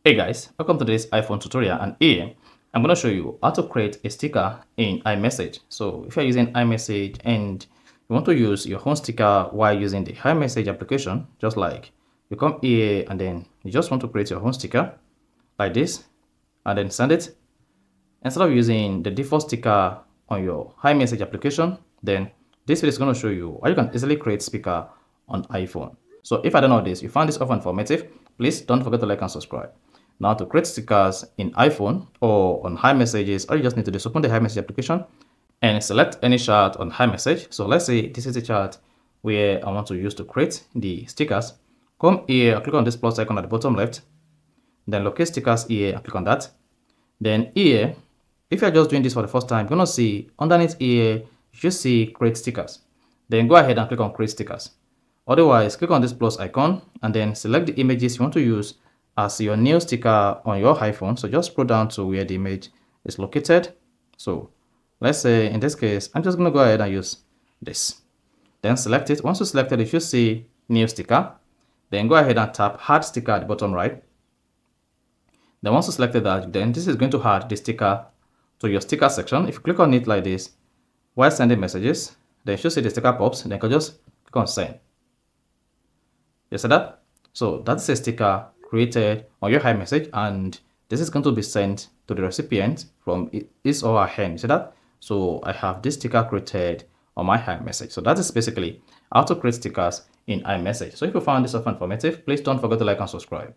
Hey guys, welcome to this iPhone tutorial, and here I'm going to show you how to create a sticker in iMessage. So if you're using iMessage and you want to use your own sticker while using the iMessage application, just like you come here and then you just want to create your own sticker like this and then send it. Instead of using the default sticker on your iMessage application, then this video is going to show you how you can easily create sticker on iPhone. So if I don't know this, you found this often informative, please don't forget to like and subscribe. Now to create stickers in iPhone or on iMessages, all you just need to do is open the iMessage application and select any chart on iMessage. So let's say this is the chart where I want to use to create the stickers. Come here, click on this plus icon at the bottom left, then locate stickers here and click on that. Then here, if you're just doing this for the first time, you're going to see underneath here, you should see create stickers. Then go ahead and click on create stickers. Otherwise, click on this plus icon and then select the images you want to use as your new sticker on your iPhone. So just scroll down to where the image is located. So let's say in this case, I'm just going to go ahead and use this. Then select it. Once you select it, you should see new sticker. Then go ahead and tap add sticker at the bottom right. Then once you selected that, then this is going to add the sticker to your sticker section. If you click on it like this, while sending messages, then you should see the sticker pops. Then you can just click on send. You see that? So that's a sticker created on your iMessage, and this is going to be sent to the recipient from his or her hand. You see that? So I have this sticker created on my iMessage. So that is basically how to create stickers in iMessage. So if you found this informative, please don't forget to like and subscribe.